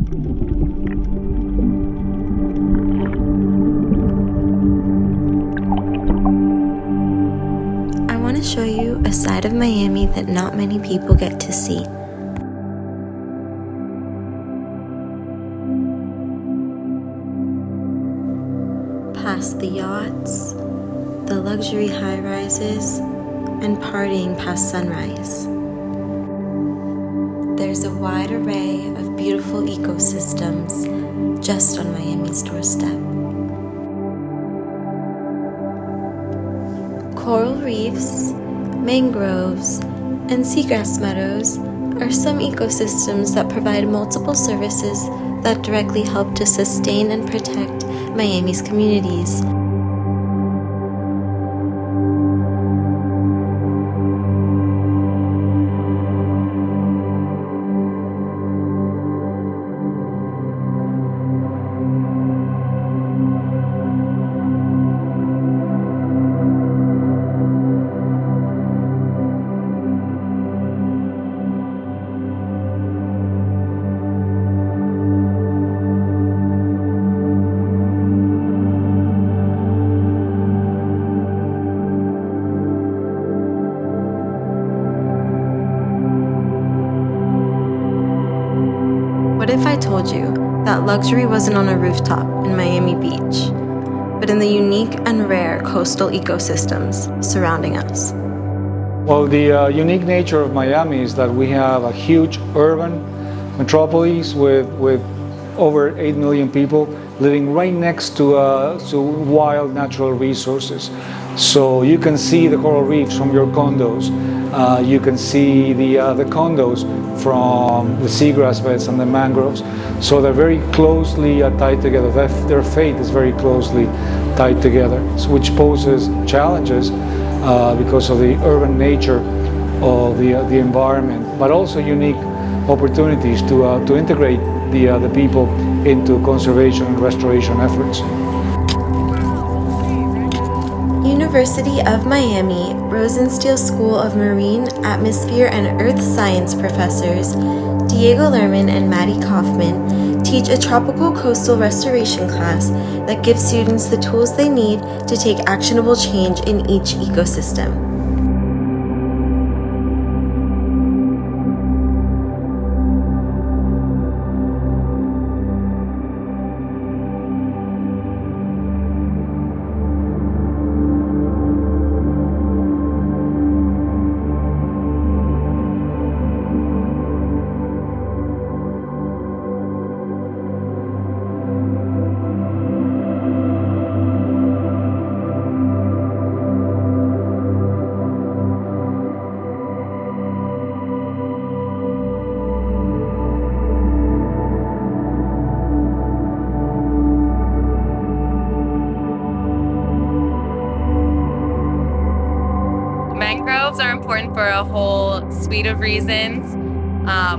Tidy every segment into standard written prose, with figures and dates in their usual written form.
I want to show you a side of Miami that not many people get to see. Past the yachts, the luxury high-rises, and partying past sunrise. There's a wide array of beautiful ecosystems just on Miami's doorstep. Coral reefs, mangroves, and seagrass meadows are some ecosystems that provide multiple services that directly help to sustain and protect Miami's communities. What if I told you that luxury wasn't on a rooftop in Miami Beach, but in the unique and rare coastal ecosystems surrounding us? Well, the unique nature of Miami is that we have a huge urban metropolis with over 8 million people living right next to wild natural resources. So you can see the coral reefs from your condos. You can see the condos from the seagrass beds and the mangroves. So they're very closely tied together. Their fate is very closely tied together, which poses challenges because of the urban nature of the environment, but also unique opportunities to integrate the people into conservation and restoration efforts. University of Miami Rosenstiel School of Marine, Atmosphere, and Earth Science professors Diego Lirman and Maddie Kaufman teach a tropical coastal restoration class that gives students the tools they need to take actionable change in each ecosystem. Mangroves are important for a whole suite of reasons.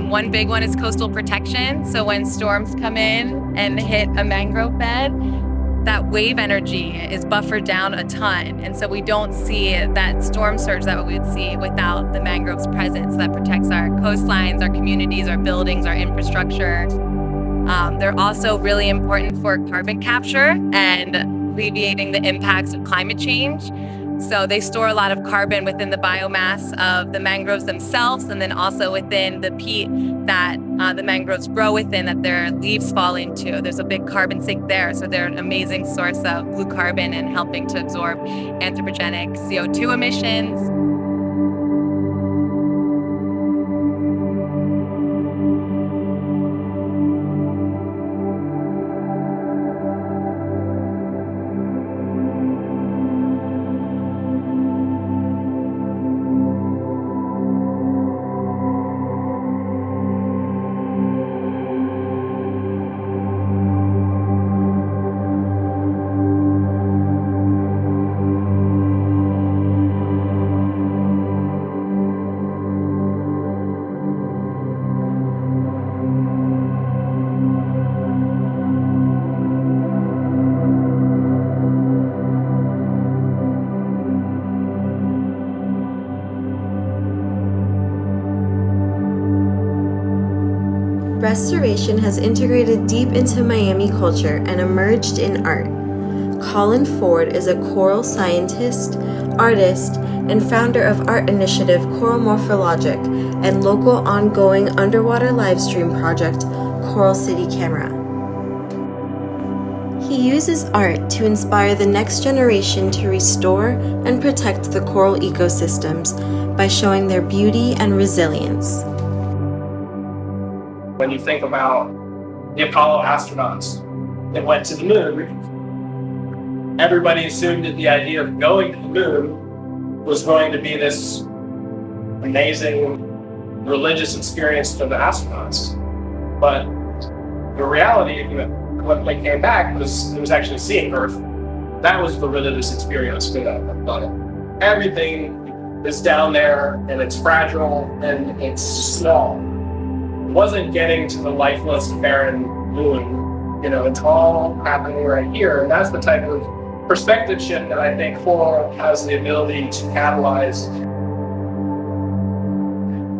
One big one is coastal protection. So when storms come in and hit a mangrove bed, that wave energy is buffered down a ton. And so we don't see that storm surge that we would see without the mangroves presence. That protects our coastlines, our communities, our buildings, our infrastructure. They're also really important for carbon capture and alleviating the impacts of climate change. So they store a lot of carbon within the biomass of the mangroves themselves, and then also within the peat that the mangroves grow within, that their leaves fall into. There's a big carbon sink there, so they're an amazing source of blue carbon and helping to absorb anthropogenic CO2 emissions. restoration has integrated deep into Miami culture and emerged in art. Colin Foord is a coral scientist, artist, and founder of art initiative Coral Morphologic and local ongoing underwater livestream project Coral City Camera. He uses art to inspire the next generation to restore and protect the coral ecosystems by showing their beauty and resilience. When you think about the Apollo astronauts that went to the moon, everybody assumed that the idea of going to the moon was going to be this amazing religious experience for the astronauts. But the reality of when they came back was actually seeing Earth. That was the religious experience for them. Everything is down there and it's fragile and it's small. It wasn't getting to the lifeless, barren moon. It's all happening right here. And that's the type of perspective shift that I think coral has the ability to catalyze.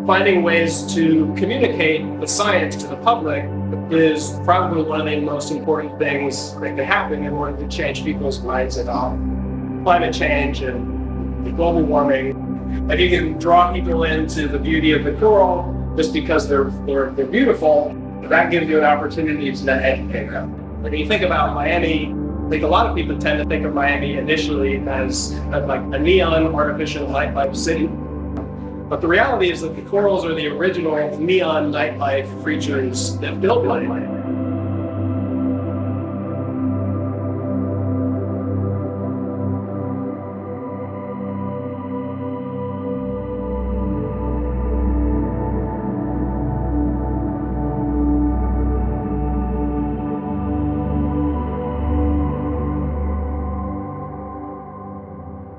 Finding ways to communicate the science to the public is probably one of the most important things that can happen in order to change people's minds about climate change and global warming. If you can draw people into the beauty of the coral just because they're beautiful, that gives you an opportunity to then educate them. When you think about Miami, I think a lot of people tend to think of Miami initially as like a neon artificial nightlife city. But the reality is that the corals are the original neon nightlife creatures that built Miami.